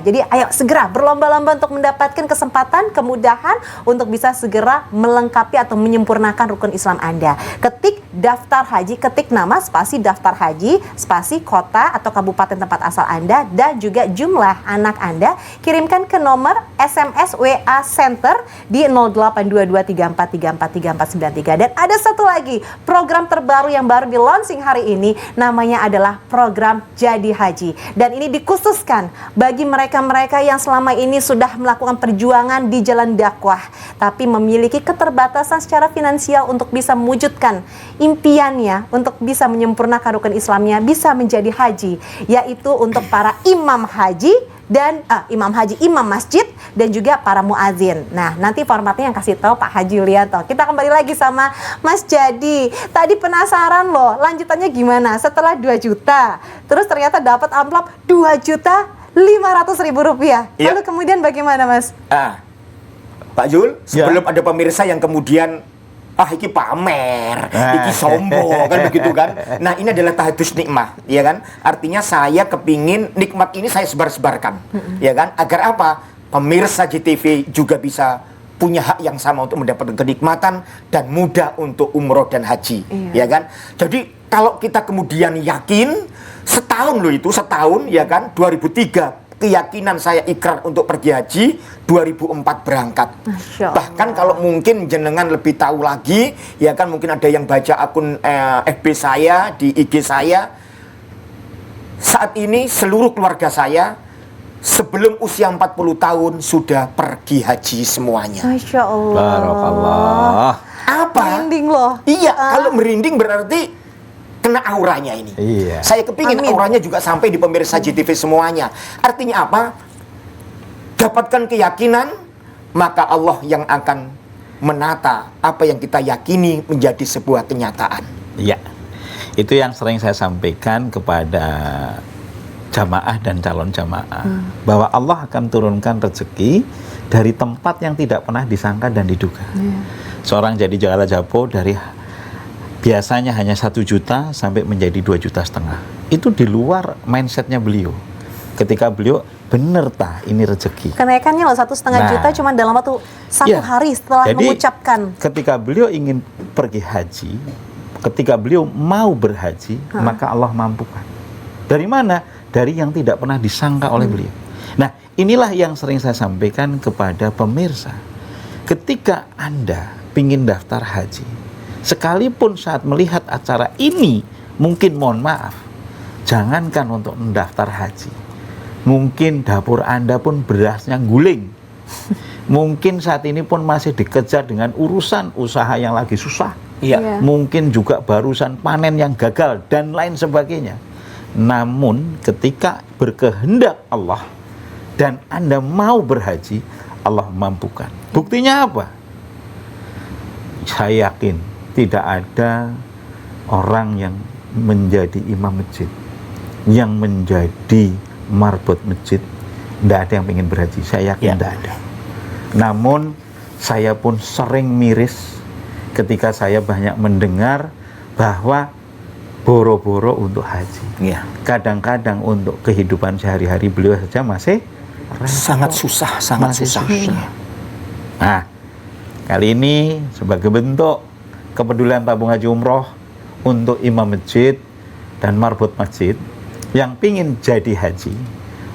S4: Jadi ayo segera berlomba-lomba untuk mendapatkan kesempatan, kemudahan untuk bisa segera melengkapi atau menyempurnakan rukun Islam Anda. Ketik daftar haji, ketik nama spasi daftar haji, spasi kota atau kabupaten tempat asal Anda, dan juga jumlah anak Anda. Kirimkan ke nomor SMS WA Center di 082234343493. Dan ada satu lagi program terbaru yang baru di launching hari ini, namanya adalah program Jadi Haji. Dan ini dikhususkan bagi mereka-mereka yang selama ini sudah melakukan perjuangan di jalan dakwah, tapi memiliki keterbatasan secara finansial untuk bisa mewujudkan impiannya untuk bisa menyempurnakan rukun Islamnya, bisa menjadi haji, yaitu untuk para imam haji dan imam masjid dan juga para muazin. Nah, nanti formatnya yang kasih tahu Pak Haji Yulianto. Kita kembali lagi sama Mas Jadi. Tadi penasaran loh, lanjutannya gimana? Setelah 2 juta, terus ternyata dapat amplop Rp2.500.000.
S5: Ya.
S4: Lalu kemudian bagaimana, Mas?
S5: Pak Jul, sebelum ada pemirsa yang kemudian iki pamer, iki sombong, kan begitu kan. Nah, ini adalah tahadus nikmah, ya kan. Artinya saya kepingin nikmat ini saya sebar-sebarkan, ya kan. Agar apa? Pemirsa JTV juga bisa punya hak yang sama untuk mendapatkan kenikmatan dan mudah untuk umroh dan haji, ya kan. Jadi kalau kita kemudian yakin, setahun ya kan, 2003 keyakinan saya ikrar untuk pergi haji, 2004 berangkat. Bahkan kalau mungkin jenengan lebih tahu lagi, ya kan, mungkin ada yang baca akun FB saya, di IG saya, saat ini seluruh keluarga saya sebelum usia 40 tahun sudah pergi haji semuanya.
S4: Masya Allah.
S1: Barakallah.
S5: Apa?
S4: Merinding loh.
S5: Iya, kalau merinding berarti kena auranya ini.
S1: Iya.
S5: Saya kepingin auranya juga sampai di pemirsa JTV semuanya. Artinya apa? Dapatkan keyakinan, maka Allah yang akan menata apa yang kita yakini menjadi sebuah kenyataan.
S1: Iya. Itu yang sering saya sampaikan kepada jamaah dan calon jamaah, bahwa Allah akan turunkan rezeki dari tempat yang tidak pernah disangka dan diduga. Seorang jadi Jala Japo dari biasanya hanya 1 juta sampai menjadi 2,5 juta. Itu di luar mindsetnya beliau. ketika beliau bener tah ini rezeki.
S4: Kenaikannya loh 1,5
S1: Nah.
S4: juta cuma dalam waktu 1
S1: Iya.
S4: hari setelah
S1: Jadi,
S4: mengucapkan.
S1: ketika beliau ingin pergi haji, ketika beliau mau berhaji, maka Allah mampukan. Dari mana? Dari yang tidak pernah disangka oleh beliau. Nah, inilah yang sering saya sampaikan kepada pemirsa. Ketika Anda ingin daftar haji, sekalipun saat melihat acara ini, mungkin mohon maaf, jangankan untuk mendaftar haji. Mungkin dapur Anda pun berasnya guling. Mungkin saat ini pun masih dikejar dengan urusan usaha yang lagi susah.
S4: Iya.
S1: Mungkin juga barusan panen yang gagal dan lain sebagainya. Namun ketika berkehendak Allah dan Anda mau berhaji, Allah mampukan. Buktinya apa? Saya yakin tidak ada orang yang menjadi imam masjid, yang menjadi marbot masjid, tidak ada yang ingin berhaji. Saya yakin tidak ada. Namun saya pun sering miris ketika saya banyak mendengar bahwa boro-boro untuk haji.
S5: Iya.
S1: Kadang-kadang untuk kehidupan sehari-hari beliau saja masih
S5: Sangat susah, sangat
S1: masih
S5: susah.
S1: Nah, kali ini sebagai bentuk kepedulian tabung haji umroh untuk imam masjid dan marbot masjid yang pingin jadi haji,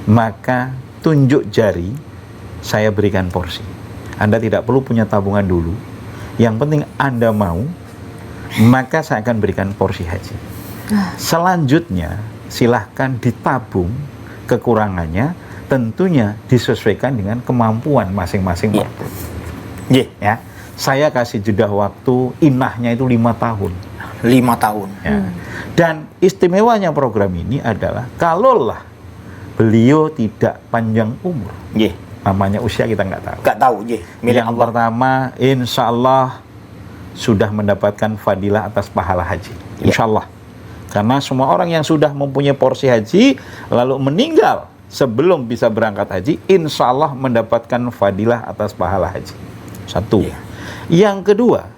S1: maka tunjuk jari, saya berikan porsi. Anda tidak perlu punya tabungan dulu. Yang penting Anda mau, maka saya akan berikan porsi haji. Selanjutnya, silahkan ditabung kekurangannya, tentunya disesuaikan dengan kemampuan masing-masing marbot. Ya, saya kasih jeda waktu inahnya itu 5 tahun.
S5: 5 tahun.
S1: Ya. Dan istimewanya program ini adalah kalaulah beliau tidak panjang umur,
S5: Nggih.
S1: namanya usia kita nggak tahu.
S5: Gak tahu, nggih. Milik
S1: Yang
S5: Allah.
S1: pertama, insya Allah sudah mendapatkan fadilah atas pahala haji. Insya Allah. Karena semua orang yang sudah mempunyai porsi haji lalu meninggal sebelum bisa berangkat haji, insya Allah mendapatkan fadilah atas pahala haji. Satu. Yang kedua,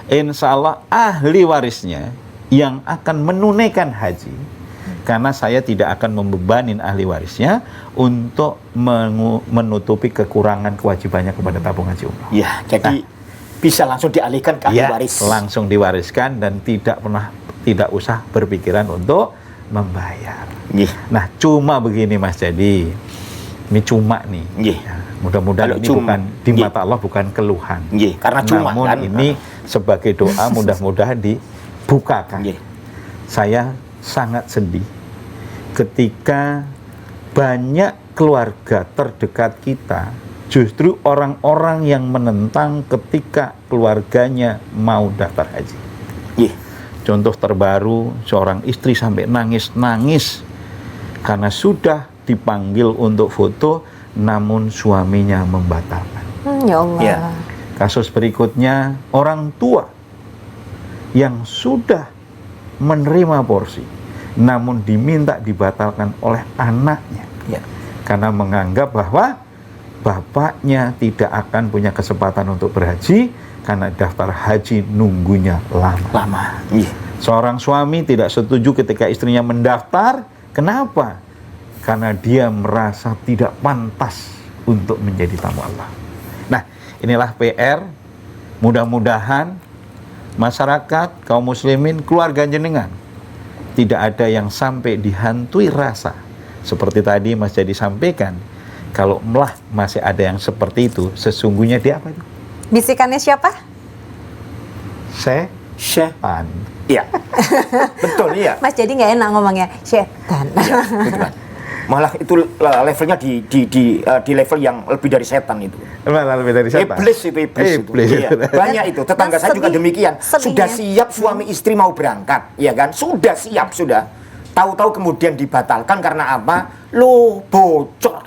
S1: insya Allah ahli warisnya yang akan menunaikan haji, karena saya tidak akan membebanin ahli warisnya untuk menutupi kekurangan kewajibannya kepada tabung haji umroh.
S5: Ya, jadi bisa langsung dialihkan ke ahli
S1: Ya,
S5: waris.
S1: langsung diwariskan dan tidak usah berpikiran untuk membayar.
S5: Nggih.
S1: Nah, cuma begini Mas Jadi, ini cuma nih.
S5: Nggih.
S1: Ya, mudah-mudahan
S5: Kalau
S1: ini
S5: cuma,
S1: bukan di
S5: nggih.
S1: mata Allah bukan keluhan.
S5: Nggih, karena cuma
S1: Namun
S5: kan.
S1: ini sebagai doa mudah-mudahan dibukakan.
S5: Nggih.
S1: Saya sangat sedih ketika banyak keluarga terdekat kita justru orang-orang yang menentang ketika keluarganya mau daftar haji.
S5: Nggih.
S1: Contoh terbaru, seorang istri sampai nangis-nangis karena sudah dipanggil untuk foto, namun suaminya membatalkan.
S4: Ya Allah.
S5: Ya.
S1: Kasus berikutnya, orang tua yang sudah menerima porsi, namun diminta dibatalkan oleh anaknya.
S5: Ya.
S1: Karena menganggap bahwa bapaknya tidak akan punya kesempatan untuk berhaji, karena daftar haji nunggunya lama.
S5: Lama. Nggih.
S1: Seorang suami tidak setuju ketika istrinya mendaftar. Kenapa? Karena dia merasa tidak pantas untuk menjadi tamu Allah. Nah, inilah PR. Mudah-mudahan masyarakat, kaum muslimin, keluarga jenengan tidak ada yang sampai dihantui rasa. Seperti tadi Mas Jadi sampaikan, kalau masih ada yang seperti itu, sesungguhnya dia apa itu?
S4: Bisikannya siapa?
S1: Setan.
S5: Iya. Betul, iya.
S4: Mas jadi nggak enak ngomongnya setan.
S5: Iya, gitu kan. Malah itu levelnya di level yang lebih dari setan itu.
S1: Malah lebih dari setan.
S5: Iblis itu, iblis itu.
S1: Iblis.
S5: Iya. Banyak itu. Tetangga
S4: Dan
S5: saya juga demikian.
S4: sedihnya.
S5: Sudah siap suami istri mau berangkat, ya kan? Sudah siap, sudah. Tahu-tahu kemudian dibatalkan karena apa? Loh, bocor.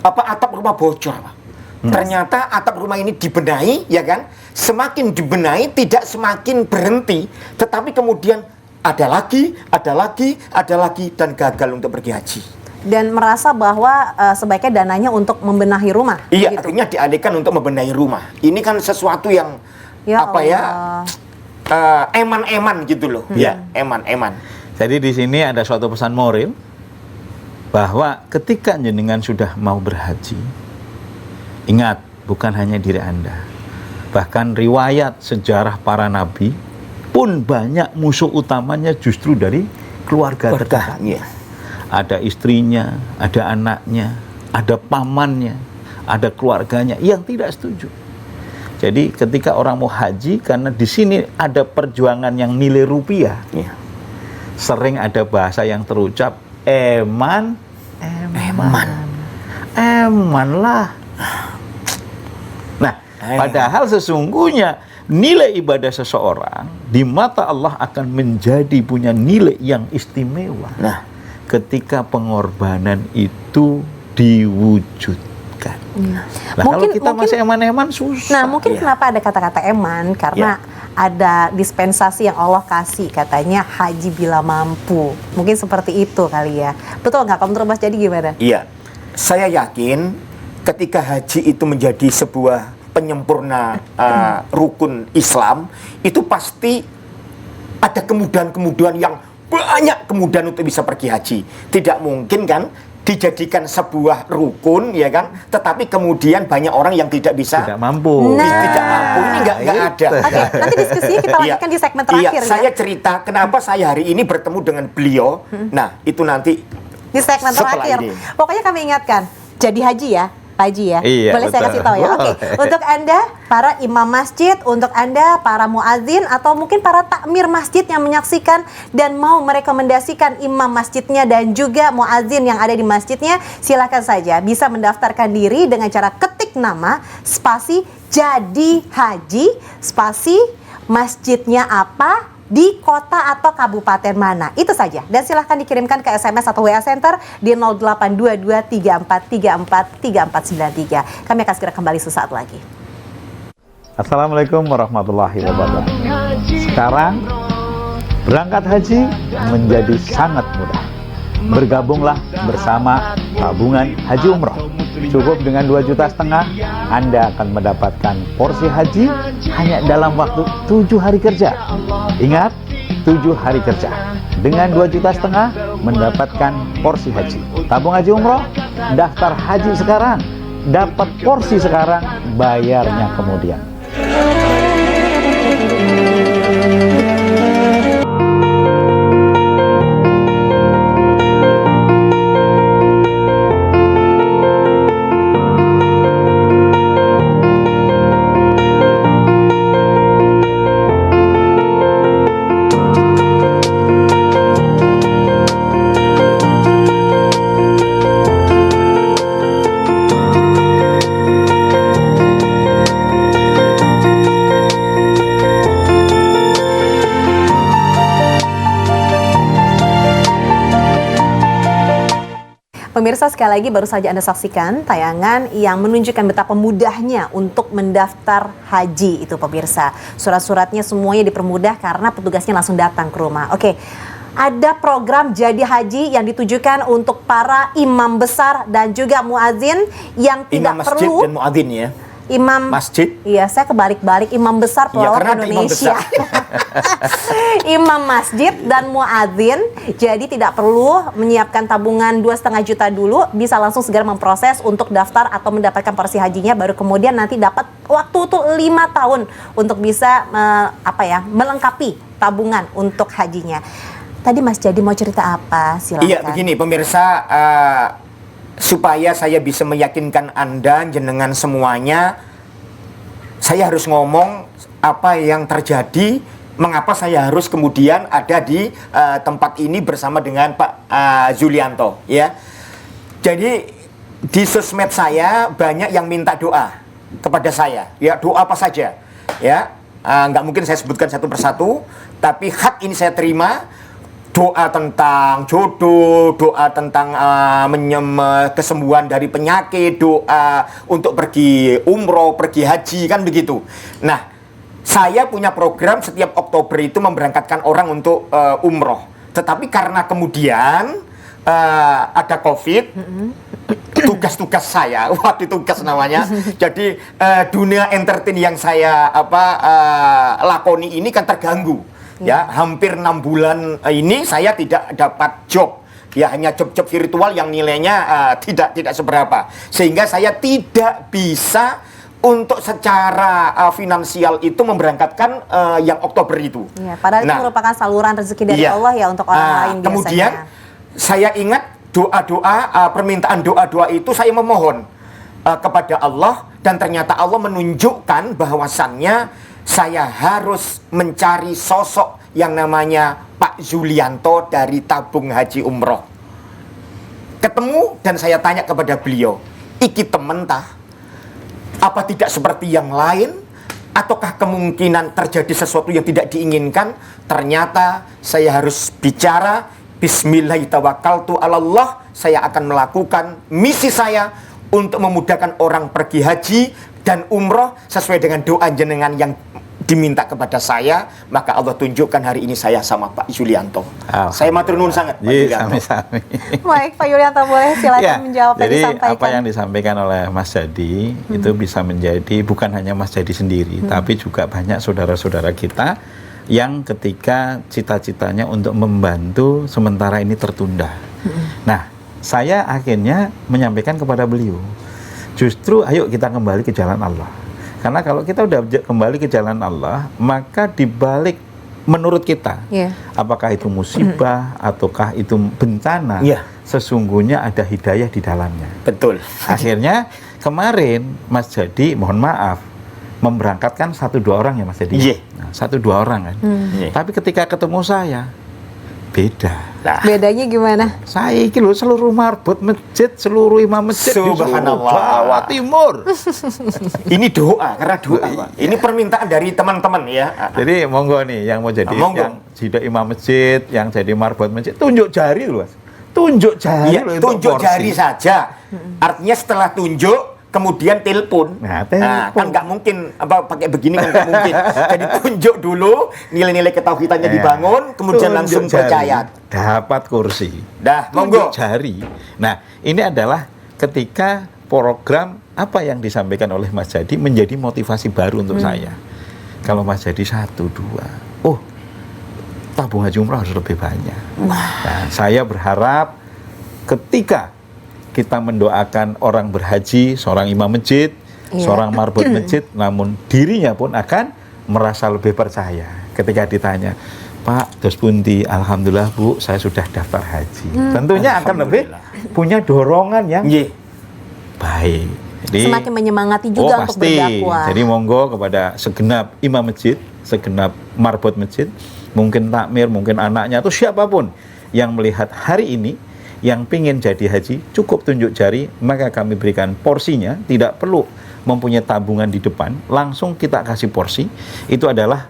S5: Atap rumah bocor, Pak. Ternyata atap rumah ini dibenahi, ya kan? Semakin dibenahi tidak semakin berhenti, tetapi kemudian ada lagi, dan gagal untuk pergi haji.
S4: Dan merasa bahwa sebaiknya dananya untuk membenahi rumah.
S5: Iya,
S4: begitu?
S5: artinya dialihkan untuk membenahi rumah. Ini kan sesuatu yang
S4: Ya
S5: apa ya?
S4: Allah.
S5: Eman-eman gitu loh.
S1: Ya.
S5: Eman-eman.
S1: Jadi di sini ada suatu pesan moral bahwa ketika jenengan sudah mau berhaji, ingat, bukan hanya diri Anda, bahkan riwayat sejarah para nabi pun banyak musuh utamanya justru dari keluarga terdekat.
S5: Iya.
S1: Ada istrinya, ada anaknya, ada pamannya, ada keluarganya yang tidak setuju. Jadi ketika orang mau haji, karena di sini ada perjuangan yang nilai rupiah,
S5: Iya.
S1: sering ada bahasa yang terucap, eman lah. Nah, padahal sesungguhnya nilai ibadah seseorang di mata Allah akan menjadi punya nilai yang istimewa.
S5: Nah,
S1: ketika pengorbanan itu diwujudkan. Nah, kalau kita masih eman-eman susah.
S4: Nah, mungkin kenapa ada kata-kata eman? Karena ada dispensasi yang Allah kasih, katanya haji bila mampu. Mungkin seperti itu kali ya. Betul nggak? Kalau menurut Mas Jadi gimana?
S5: iya. Saya yakin ketika haji itu menjadi sebuah penyempurna rukun Islam, itu pasti ada kemudahan-kemudahan yang banyak kemudahan untuk bisa pergi haji. Tidak mungkin kan dijadikan sebuah rukun, ya kan? Tetapi kemudian banyak orang yang tidak bisa,
S1: tidak mampu.
S5: Tidak mampu. Ini nggak ada.
S4: Oke, nanti diskusi kita lanjutkan di segmen terakhir.
S5: Saya cerita kenapa saya hari ini bertemu dengan beliau. Nah, itu nanti
S4: Di segmen
S5: setelah
S4: terakhir.
S5: ini.
S4: Pokoknya kami ingatkan, jadi haji ya. Pak Haji ya,
S1: Iya,
S4: boleh saya
S1: betul.
S4: kasih tahu ya. Oke, untuk Anda para imam masjid, untuk Anda para muadzin atau mungkin para takmir masjid yang menyaksikan dan mau merekomendasikan imam masjidnya dan juga muadzin yang ada di masjidnya, silakan saja bisa mendaftarkan diri dengan cara ketik nama spasi jadi haji spasi masjidnya apa di kota atau kabupaten mana, itu saja. Dan silahkan dikirimkan ke SMS atau WA Center di 082234343493. Kami akan segera kembali sesaat lagi.
S1: Assalamualaikum warahmatullahi wabarakatuh. Sekarang berangkat haji menjadi sangat mudah. Bergabunglah bersama tabungan haji umroh. Cukup dengan 2,5 juta, Anda akan mendapatkan porsi haji hanya dalam waktu 7 hari kerja. Ingat, 7 hari kerja. Dengan 2,5 juta mendapatkan porsi haji. Tabung haji umroh, daftar haji sekarang, dapat porsi sekarang, bayarnya kemudian.
S4: Pemirsa, sekali lagi baru saja Anda saksikan tayangan yang menunjukkan betapa mudahnya untuk mendaftar haji itu pemirsa. Surat-suratnya semuanya dipermudah karena petugasnya langsung datang ke rumah. Oke, ada program jadi haji yang ditujukan untuk para imam besar dan juga muadzin yang
S5: imam
S4: tidak
S5: masjid
S4: perlu
S5: dan muadzin ya.
S4: imam
S5: masjid.
S4: Iya, saya kebalik-balik, imam besar pelawak Indonesia. Imam masjid dan muadzin, jadi tidak perlu menyiapkan tabungan 2,5 juta dulu, bisa langsung segera memproses untuk daftar atau mendapatkan porsi hajinya, baru kemudian nanti dapat waktu tuh 5 tahun untuk bisa melengkapi tabungan untuk hajinya. Tadi Mas Jadi mau cerita apa? Silakan.
S5: Iya, begini pemirsa, supaya saya bisa meyakinkan Anda jenengan semuanya, saya harus ngomong apa yang terjadi, mengapa saya harus kemudian ada di tempat ini bersama dengan Pak Zulianto ya. Jadi di sosmed saya banyak yang minta doa kepada saya, ya doa apa saja ya, nggak mungkin saya sebutkan satu persatu, tapi hak ini saya terima. Doa tentang jodoh, doa tentang kesembuhan dari penyakit, doa untuk pergi umroh, pergi haji, kan begitu. Nah, saya punya program setiap Oktober itu memberangkatkan orang untuk umroh. Tetapi karena kemudian ada COVID, tugas-tugas saya, waktu tugas namanya. Jadi dunia entertain yang saya lakoni ini kan terganggu. Ya, hampir 6 bulan ini saya tidak dapat job ya hanya job-job virtual yang nilainya tidak seberapa, sehingga saya tidak bisa untuk secara finansial itu memberangkatkan yang Oktober itu.
S4: Ya, padahal itu merupakan saluran rezeki dari Allah ya untuk orang lain biasanya.
S5: Kemudian saya ingat doa-doa, permintaan doa-doa itu saya memohon kepada Allah, dan ternyata Allah menunjukkan bahwasannya saya harus mencari sosok yang namanya Pak Zulianto dari tabung haji umroh. Ketemu dan saya tanya kepada beliau, iki temen tah? Apa tidak seperti yang lain? Ataukah kemungkinan terjadi sesuatu yang tidak diinginkan? Ternyata saya harus bicara, Bismillahirrahmanirrahim, saya akan melakukan misi saya untuk memudahkan orang pergi haji dan umroh sesuai dengan doa jenengan yang diminta kepada saya, maka Allah tunjukkan hari ini saya sama Pak Yulianto. Saya matur nuwun sangat Pak Yulianto.
S1: Sami-sami.
S4: Baik, Pak Yulianto, boleh silakan menjawab yang
S1: jadi
S4: disampaikan.
S1: apa yang disampaikan oleh Mas Jadi itu bisa menjadi bukan hanya Mas Jadi sendiri, tapi juga banyak saudara-saudara kita yang ketika cita-citanya untuk membantu sementara ini tertunda. Nah, saya akhirnya menyampaikan kepada beliau, justru ayo kita kembali ke jalan Allah. Karena kalau kita udah kembali ke jalan Allah, maka dibalik menurut kita, apakah itu musibah ataukah itu bencana, sesungguhnya ada hidayah di dalamnya.
S5: Betul.
S1: Akhirnya kemarin Mas Jadi, mohon maaf, memberangkatkan 1-2 orang ya Mas Jadi. Nah, 1-2 orang kan. Tapi ketika ketemu saya, beda.
S5: Nah,
S4: bedanya gimana?
S1: Saya iki lho seluruh marbot masjid, seluruh imam masjid di seluruh Jawa Timur.
S5: Ini doa, karena doa Pak. Ini permintaan dari teman-teman ya.
S1: Jadi monggo nih yang mau jadi yang jadi imam masjid, yang jadi marbot masjid, tunjuk jari loh, Mas. Tunjuk jari loh,
S5: tunjuk jari saja. Artinya setelah tunjuk kemudian telepon.
S1: Nah,
S5: kan nggak mungkin pakai begini kan nggak mungkin. Jadi tunjuk dulu, nilai-nilai ketauhidannya dibangun, kemudian langsung percaya.
S1: Dapat kursi.
S5: Dah, monggo.
S1: Jari. Nah, ini adalah ketika program apa yang disampaikan oleh Mas Jadi menjadi motivasi baru untuk saya. Kalau Mas Jadi 1, 2, tabung haji umrah harus lebih banyak. Nah, saya berharap ketika kita mendoakan orang berhaji, seorang imam masjid, seorang marbot masjid, namun dirinya pun akan merasa lebih percaya ketika ditanya, Pak, dos pundi, alhamdulillah Bu, saya sudah daftar haji. Tentunya akan lebih punya dorongan yang baik. Jadi,
S4: semakin menyemangati juga untuk berdakwah.
S1: Jadi monggo kepada segenap imam masjid, segenap marbot masjid, mungkin takmir, mungkin anaknya, atau siapapun yang melihat hari ini, yang pingin jadi haji, cukup tunjuk jari, maka kami berikan porsinya, tidak perlu mempunyai tabungan di depan, langsung kita kasih porsi. Itu adalah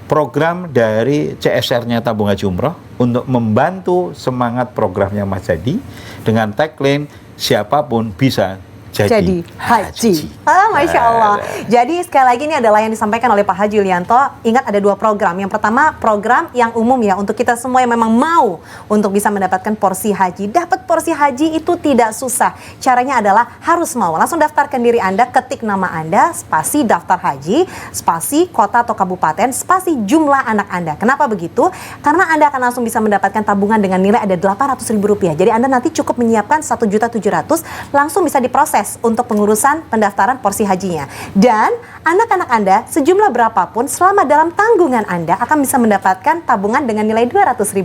S1: program dari CSR-nya Tabung Haji Umroh untuk membantu semangat programnya Mas Jadi dengan tagline siapapun bisa jadi haji.
S4: Masya Allah. Jadi sekali lagi ini adalah yang disampaikan oleh Pak Haji Yulianto. Ingat ada 2 program. Yang pertama program yang umum ya untuk kita semua yang memang mau untuk bisa mendapatkan porsi haji. Dapat porsi haji itu tidak susah. Caranya adalah harus mau. Langsung daftarkan diri Anda, ketik nama Anda, spasi daftar haji, spasi kota atau kabupaten, spasi jumlah anak Anda. Kenapa begitu? Karena Anda akan langsung bisa mendapatkan tabungan dengan nilai ada Rp800.000. Jadi Anda nanti cukup menyiapkan 1.700.000 langsung bisa diproses untuk pengurusan pendaftaran porsi hajinya. Dan anak-anak Anda sejumlah berapapun selama dalam tanggungan Anda akan bisa mendapatkan tabungan dengan nilai Rp200.000.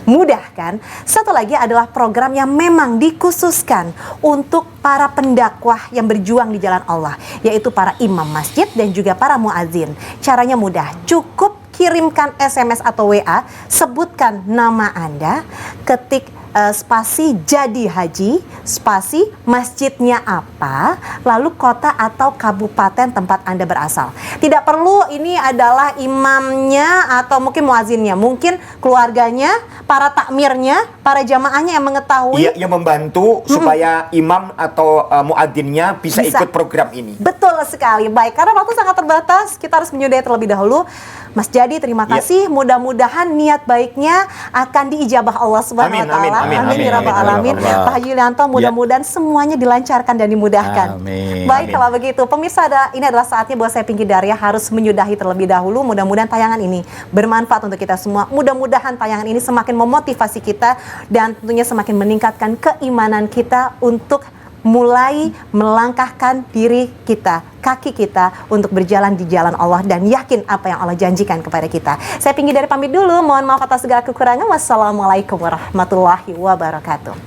S4: Mudah kan? Satu lagi adalah program yang memang dikhususkan untuk para pendakwah yang berjuang di jalan Allah, yaitu para imam masjid dan juga para muazin. Caranya mudah, cukup kirimkan SMS atau WA, sebutkan nama Anda, ketik spasi jadi haji, spasi masjidnya apa, lalu kota atau kabupaten tempat Anda berasal. Tidak perlu ini adalah imamnya atau mungkin muazinnya, mungkin keluarganya, para takmirnya, para jamaahnya yang mengetahui.
S5: Iya, yang membantu supaya imam atau muadzinnya bisa ikut program ini.
S4: Betul sekali. Baik, karena waktu sangat terbatas, kita harus menyudahi terlebih dahulu. Mas Jadi, terima
S5: Iya.
S4: kasih. Mudah-mudahan niat baiknya akan diijabah Allah Subhanahu wa
S5: Amin,
S4: taala.
S5: amin,
S4: Amin ya rabbal
S1: amin,
S4: alamin.
S1: amin, Allah.
S4: Pak Haji Yulianto, mudah-mudahan semuanya dilancarkan dan dimudahkan.
S1: Amin,
S4: Baik,
S1: amin.
S4: kalau begitu pemirsa, ini adalah saatnya bahwa saya Pinky Daria harus menyudahi terlebih dahulu. Mudah-mudahan tayangan ini bermanfaat untuk kita semua. Mudah-mudahan tayangan ini semakin memotivasi kita dan tentunya semakin meningkatkan keimanan kita untuk mulai melangkahkan diri kita, kaki kita untuk berjalan di jalan Allah dan yakin apa yang Allah janjikan kepada kita. Saya Pinky Daria pamit dulu. Mohon maaf atas segala kekurangan. Wassalamualaikum warahmatullahi wabarakatuh.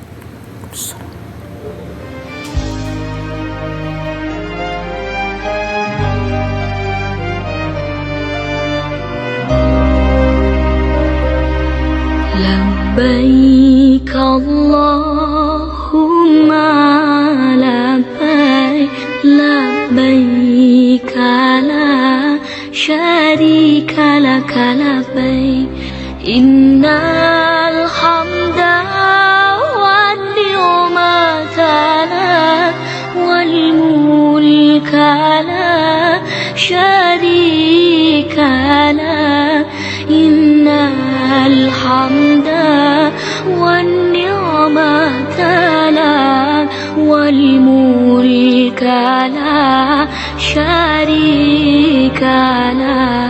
S6: لبيك اللهم لبيك لبيك لا شريك لك لبيك إن الحمد والنعمة لك والملك لا شريك لك إن الحمد والنعمة لك والملك لا شريك لك